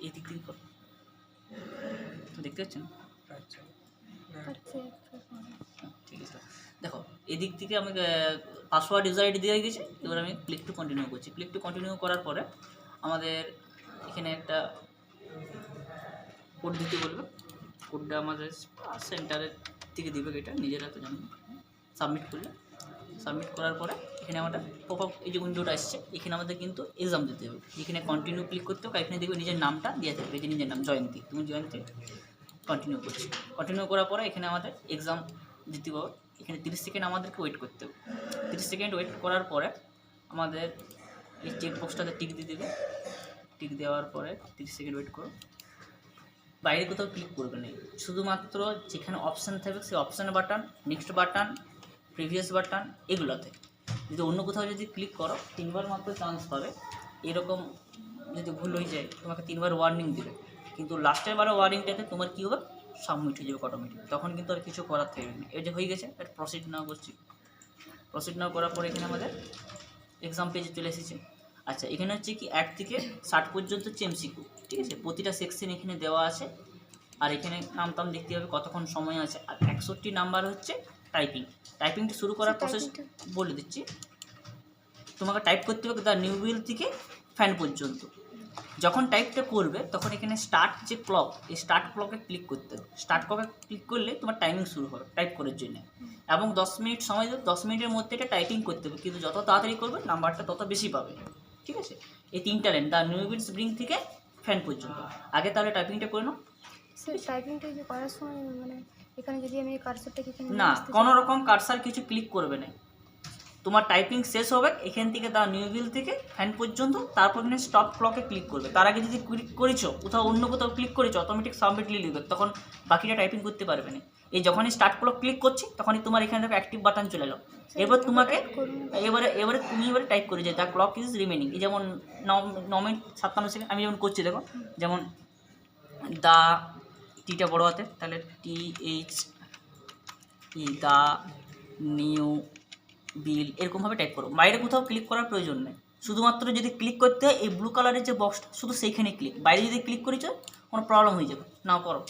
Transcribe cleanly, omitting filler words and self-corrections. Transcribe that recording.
এই দিক থেকে করো, দেখতে পাচ্ছেন? ঠিক আছে, দেখো এদিক থেকে আমি পাসওয়ার্ড ইউজার আইডি দিয়ে গেছি। এবার আমি ক্লিক টু কন্টিনিউ করছি। ক্লিক টু কন্টিনিউ করার পরে আমাদের এখানে একটা কোড দিতে বলবে। কোডটা আমাদের সেন্টারের থেকে দিবে, এটা নিজের হাতে জানবে। সাবমিট করলে, সাবমিট করার পরে এখানে আমাদের পপ আপ এই যে উইন্ডোটা আসছে, এখানে আমাদের কিন্তু এক্সাম দিতে হবে। এখানে কন্টিনিউ ক্লিক করতে হবে, এখানে দেখবে নিজের নামটা দিয়ে থাকবে, এই যে নিজের নাম জয়ন্তী, তুমি জয়ন্তী কন্টিনিউ করছি। কন্টিনিউ করার পরে এখানে আমাদের এক্সাম দিতে হবে। এখানে 30 সেকেন্ড আমাদেরকে ওয়েট করতে হবে। 30 সেকেন্ড ওয়েট করার পরে আমাদের এই চেক বক্সটাতে টিক দিয়ে দেবে। টিক দেওয়ার পরে 30 সেকেন্ড ওয়েট করো। বাইরে কোথাও ক্লিক করবে না, শুধুমাত্র যেখানে অপশান থাকবে সেই অপশানের button, next button, previous button, এগুলোতে। যদি অন্য কোথাও যদি ক্লিক করো 3বার মাত্র চান্স পাবে। এরকম যদি ভুল হয়ে যায় তোমাকে 3বার ওয়ার্নিং দেবে, কিন্তু লাস্টের বারে ওয়ার্নিংটাতে তোমার কী হবে, সাবমিট হয়ে যাবে অটোমেটিক, তখন কিন্তু আর কিছু করার থাকবে না। এই যে হয়ে গেছে, এটা প্রসিড নাও করছি। প্রসিড নাও করার পরে এখানে আমাদের এক্সাম পেজে চলে এসেছে। আচ্ছা, এখানে হচ্ছে কি 1 থেকে 60 পর্যন্ত হচ্ছে এমসিকিউ, ঠিক আছে? প্রতিটা সেকশন এখানে দেওয়া আছে, আর এখানে নাম টাম দেখতে হবে কতক্ষণ সময় আছে। আর 61 নাম্বার হচ্ছে টাইপিং। টাইপিংটা শুরু করার প্রসেস বলে দিচ্ছি। তোমাকে টাইপ করতে হবে দ্য নিউ বিল থেকে ফ্যান পর্যন্ত। যখন টাইপটা করবে তখন এখানে স্টার্ট যে ক্লক, এই স্টার্ট ক্লকে ক্লিক করতে হবে। স্টার্ট ক্লকে ক্লিক করলে তোমার টাইমিং শুরু হবে টাইপ করার জন্য, এবং 10 মিনিট সময় দেবে। 10 মিনিটের মধ্যে এটা টাইপিং করতে হবে, কিন্তু যত তাড়াতাড়ি করবে নাম্বারটা তত বেশি পাবে, ঠিক আছে? এই 3টা line, the new bills bring থেকে ফ্যান পর্যন্ত। আগে তাহলে টাইপিংটা করে নাও। স্যার টাইপিংটা যে করার সময় মানে এখানে যদি আমি কার্সরটাকে এখানে না, কোনো রকম কার্সার কিছু ক্লিক করবে না। তোমার টাইপিং শেষ হবে এখান থেকে দ্য নিউ বিল থেকে ফ্যান পর্যন্ত, তারপর এখানে স্টপ ক্লকে ক্লিক করবে। তার আগে যদি ক্লিক করেছো কোথাও, অন্য কোথাও ক্লিক করেছো, অটোমেটিক সাবমিট লিখবে, তখন বাকিটা টাইপিং করতে পারবে না। এই যখনই স্টার্ট ক্লক ক্লিক করছি তখনই তোমার এখানে দেখো অ্যাক্টিভ বাটন চলে এলো। এবার তোমাকে তুমি টাইপ করে যে দ্য ক্লক ইজ রিমেনিং। এই যেমন 9 মিনিট 57 সেকেন্ড আমি যেমন করছি, দেখো যেমন দ্য টিটা বড় হাতে, তাহলে TH দ্য নিউ বিল, এরকমভাবে টাইপ করো। বাইরে কোথাও ক্লিক করার প্রয়োজন নেই, শুধুমাত্র যদি ক্লিক করতে হয় এই ব্লু কালারের যে বক্সটা, শুধু সেইখানে ক্লিক। বাইরে যদি ক্লিক করেছো কোনো প্রবলেম হয়ে যাবে। নাও করো।